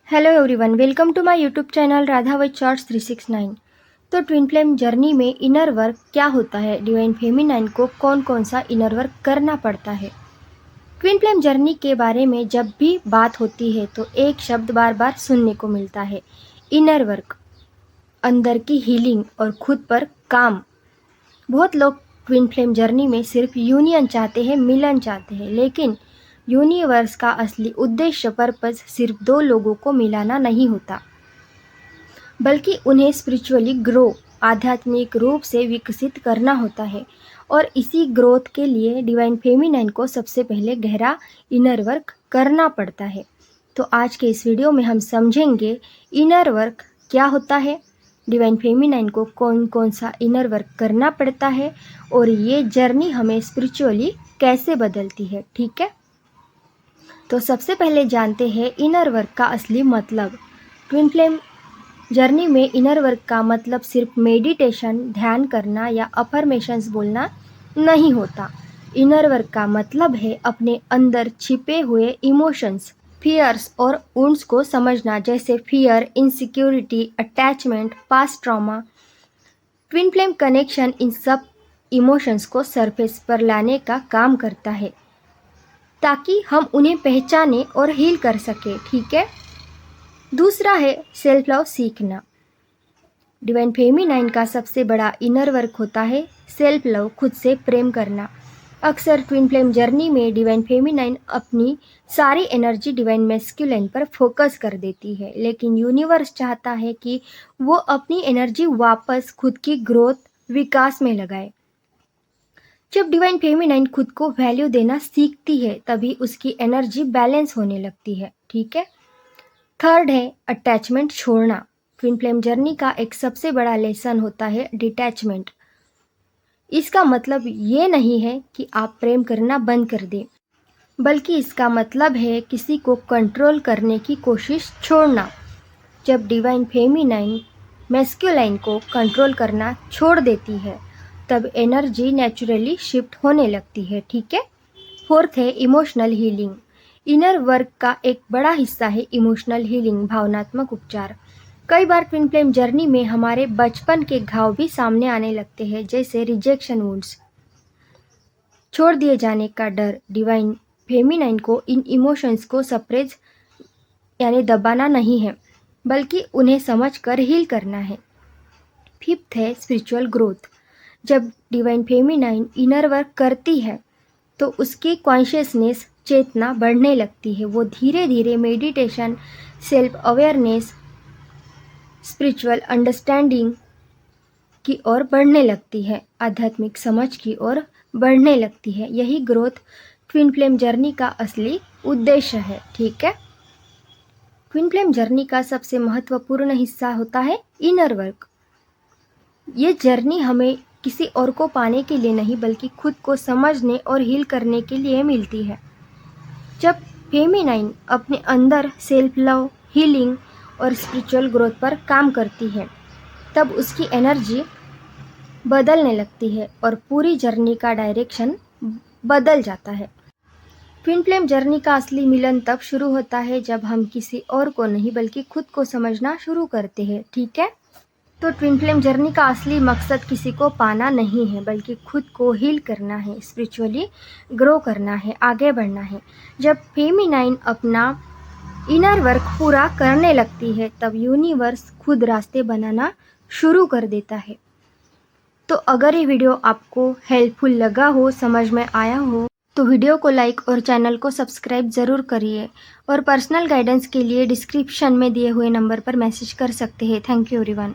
Hello everyone, welcome to my YouTube channel Radha with shorts 369। तो twin flame journey में inner work क्या होता है, डिवाइन फेमिनाइन को कौन कौन सा इनर वर्क करना पड़ता है। ट्विन फ्लेम जर्नी के बारे में जब भी बात होती है तो एक शब्द बार बार सुनने को मिलता है, इनर वर्क, अंदर की हीलिंग और खुद पर काम। बहुत लोग ट्विन फ्लेम जर्नी में सिर्फ यूनियन चाहते हैं, मिलन चाहते हैं, लेकिन यूनिवर्स का असली उद्देश्य पर्पस सिर्फ दो लोगों को मिलाना नहीं होता, बल्कि उन्हें स्पिरिचुअली ग्रो, आध्यात्मिक रूप से विकसित करना होता है। और इसी ग्रोथ के लिए डिवाइन फेमिनाइन को सबसे पहले गहरा इनर वर्क करना पड़ता है। तो आज के इस वीडियो में हम समझेंगे इनर वर्क क्या होता है, डिवाइन फेमिनाइन को कौन कौन सा इनर वर्क करना पड़ता है और ये जर्नी हमें स्पिरिचुअली कैसे बदलती है। ठीक है, तो सबसे पहले जानते हैं इनर वर्क का असली मतलब। ट्विन फ्लेम जर्नी में इनर वर्क का मतलब सिर्फ मेडिटेशन, ध्यान करना या अफर्मेशंस बोलना नहीं होता। इनर वर्क का मतलब है अपने अंदर छिपे हुए इमोशंस, फियर्स और वुंड्स को समझना, जैसे fear, insecurity, attachment, past trauma. Twin flame connection in सब इमोशंस को सरफेस पर लाने का काम करता है ताकि हम उन्हें पहचाने और हील कर सके। ठीक है, दूसरा है सेल्फ लव सीखना। डिवाइन फेमिनाइन का सबसे बड़ा इनर वर्क होता है सेल्फ लव, खुद से प्रेम करना। अक्सर ट्विन फ्लेम जर्नी में डिवाइन फेमिनाइन अपनी सारी एनर्जी डिवाइन मैस्कुलिन पर फोकस कर देती है, लेकिन यूनिवर्स चाहता है कि वो अपनी एनर्जी वापस खुद की ग्रोथ, विकास में लगाए। जब डिवाइन फेमिनाइन खुद को वैल्यू देना सीखती है तभी उसकी एनर्जी बैलेंस होने लगती है। ठीक है, थर्ड है अटैचमेंट छोड़ना। ट्विन फ्लेम जर्नी का एक सबसे बड़ा लेसन होता है डिटैचमेंट। इसका मतलब ये नहीं है कि आप प्रेम करना बंद कर दें, बल्कि इसका मतलब है किसी को कंट्रोल करने की कोशिश छोड़ना। जब डिवाइन फेमिनाइन मैस्कुलाइन को कंट्रोल करना छोड़ देती है तब एनर्जी नेचुरली शिफ्ट होने लगती है। ठीक है, फोर्थ है इमोशनल हीलिंग। इनर वर्क का एक बड़ा हिस्सा है इमोशनल हीलिंग, भावनात्मक उपचार। कई बार ट्विन फ्लेम जर्नी में हमारे बचपन के घाव भी सामने आने लगते हैं, जैसे रिजेक्शन वुंड्स, छोड़ दिए जाने का डर। डिवाइन फेमिनाइन को इन इमोशंस को सप्रेस यानी दबाना नहीं है, बल्कि उन्हें समझकर हील करना है। फिफ्थ है स्पिरिचुअल ग्रोथ। जब डिवाइन फेमिनाइन इनर वर्क करती है तो उसकी कॉन्शियसनेस, चेतना बढ़ने लगती है। वो धीरे धीरे meditation, self awareness, spiritual understanding की ओर बढ़ने लगती है, आध्यात्मिक समझ की ओर बढ़ने लगती है। यही ग्रोथ ट्विन फ्लेम जर्नी का असली उद्देश्य है। ठीक है, ट्विन फ्लेम जर्नी का सबसे महत्वपूर्ण हिस्सा होता है इनर वर्क। ये जर्नी हमें किसी और को पाने के लिए नहीं, बल्कि खुद को समझने और हील करने के लिए मिलती है। जब फेमिनाइन अपने अंदर सेल्फ लव, हीलिंग और स्पिरिचुअल ग्रोथ पर काम करती है तब उसकी एनर्जी बदलने लगती है और पूरी जर्नी का डायरेक्शन बदल जाता है। ट्विन फ्लेम जर्नी का असली मिलन तब शुरू होता है जब हम किसी और को नहीं बल्कि खुद को समझना शुरू करते हैं। ठीक है, तो ट्विन फ्लेम जर्नी का असली मकसद किसी को पाना नहीं है, बल्कि खुद को हील करना है, स्पिरिचुअली ग्रो करना है, आगे बढ़ना है। जब फेमिनाइन अपना इनर वर्क पूरा करने लगती है तब यूनिवर्स खुद रास्ते बनाना शुरू कर देता है। तो अगर ये वीडियो आपको हेल्पफुल लगा हो, समझ में आया हो, तो वीडियो को लाइक और चैनल को सब्सक्राइब ज़रूर करिए। और पर्सनल गाइडेंस के लिए डिस्क्रिप्शन में दिए हुए नंबर पर मैसेज कर सकते हैं। Thank you everyone.